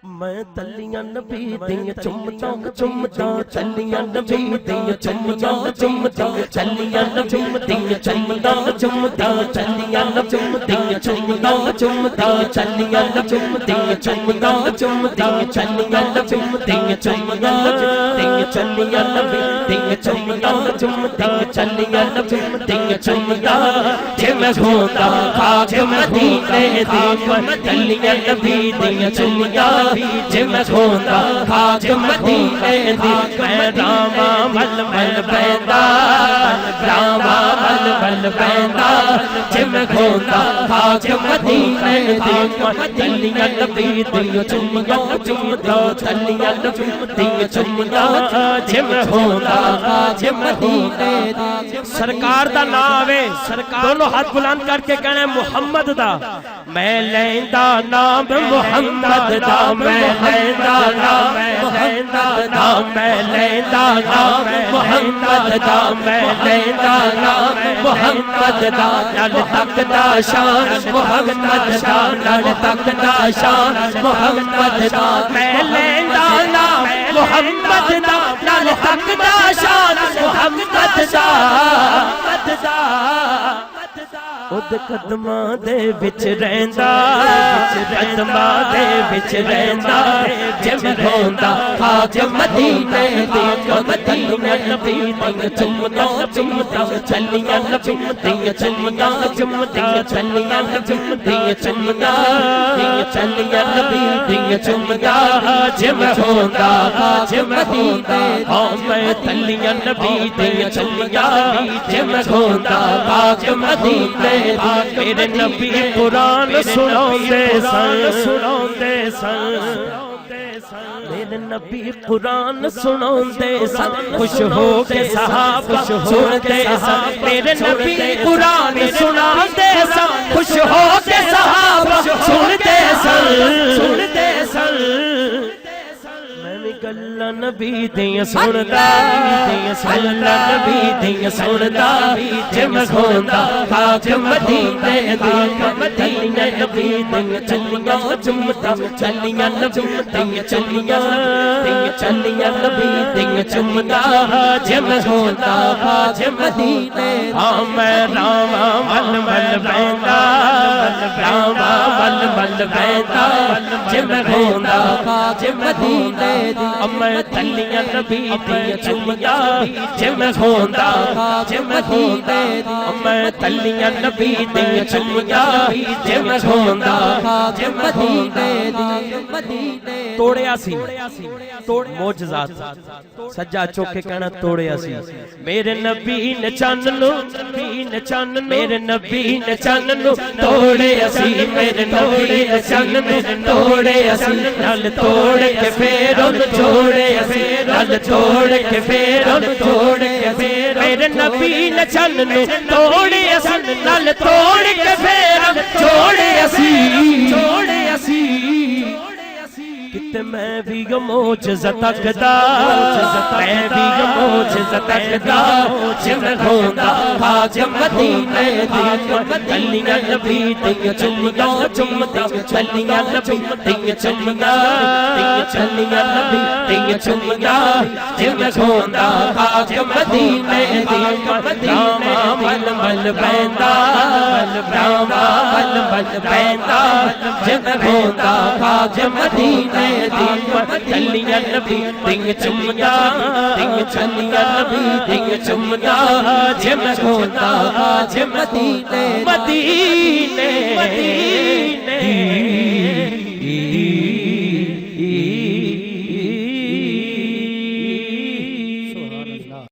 میں تلیاں نبی دیاں چمدا چمدا تلیاں نبی دیاں چمدا چمدا تلیاں نبی دیاں چمدا چمدا تلیاں نبی دیاں چمدا چمدا تلیاں نبی دیاں چمدا چمدا تلیاں نبی دیاں چمدا دیاں تلیاں نبی دیاں چمدا چمدا تلیاں نبی دیاں چمدا جے میں ہوندا خاک مدینے دی تلیاں نبی دیاں چمدا جے میں ہوندا خاک مدینے دی میں راما مل مل بیندا راما مل مل بیندا جے میں ہوندا خاک مدینے دی تلیاں نبی دیاں چمدا چمدا تلیاں نبی دیاں چمدا جے میں ہوندا خاک مدینے دی سرکار دا نام ہے دونوں ہاتھ بلند کر کے کہنا محمد دا میں لیندا نام محمد دا میں لیندا نام محمد دا میں لیندا نام محمد دا میں لیندا نام محمد دا نال تک دا شان محمد دا نال تک دا شان محمد دا میں لیندا نام محمد دا نال تک دا شان محمد دا خود قدماں دے وچ رہندا قدماں دے وچ رہندا جے میں ہوندا خاک مدینے دی تلیاں نبی دیاں چمدا چمدا تلیاں نبی دیاں چمدا چمدا تلیاں نبی دیاں چمدا تلیاں نبی دیاں چمدا جے میں ہوندا خاک مدینے ہاں میں تلیاں نبی دیاں چمدا جے میں ہوندا خاک مدینے میرے نبی قرآن سناؤندے سن میرے نبی قرآن سناؤندے سن خوش ہو کے صحابہ سنتے سن میرے نبی قرآن سناؤندے سن خوش ہو کے صحابہ سنتے سن اللہ نبی دیاں سندا اللہ نبی دیاں سندا جے میں ہوندا خاک مدینے دی تلیاں نبی دیاں چلیاں چمدا چلیاں نبی دیاں چلیاں چلیاں نبی دیاں چمدا جے میں ہوندا خاک مدینے ہاں میں راما مل مل بیندا راما مل مل بیندا جے میں ہوندا خاک مدینے میں تلیاں نبی دیاں چمدا جے میں ہوندا جے مدینے میں تلیاں نبی دیاں چمدا جے میں ہوندا جے مدینے توڑیا سی معجزات سجا چوکے کہنا توڑیا سی میرے نبی نے چن نو میرے نبی نے چن نو توڑیا سی میرے نبی نے چن نو توڑیا سی نال توڑ کے پھر چھوڑے نال توڑ کے پھر توڑ کے میرے نبی نے چن نو توڑے اسی نال توڑ کے پھر چھوڑے اسی کتے میں بھی یہ معجزہ تکدا میں بھی یہ معجزہ تکدا جے میں ہوندا خاک مدینے دی تلیاں نبی دیاں چمدا چمدا تلیاں نبی دیاں چمدا تلیاں نبی دیاں چمدا جے میں ہوندا خاک مدینے دی راما مل مل بیندا راما مل مل بیندا جے میں ہوندا خاک مدینے تلیاں نبی دیاں چمدا تلیاں نبی دیاں چمدا جے میں ہوندا خاک مدینے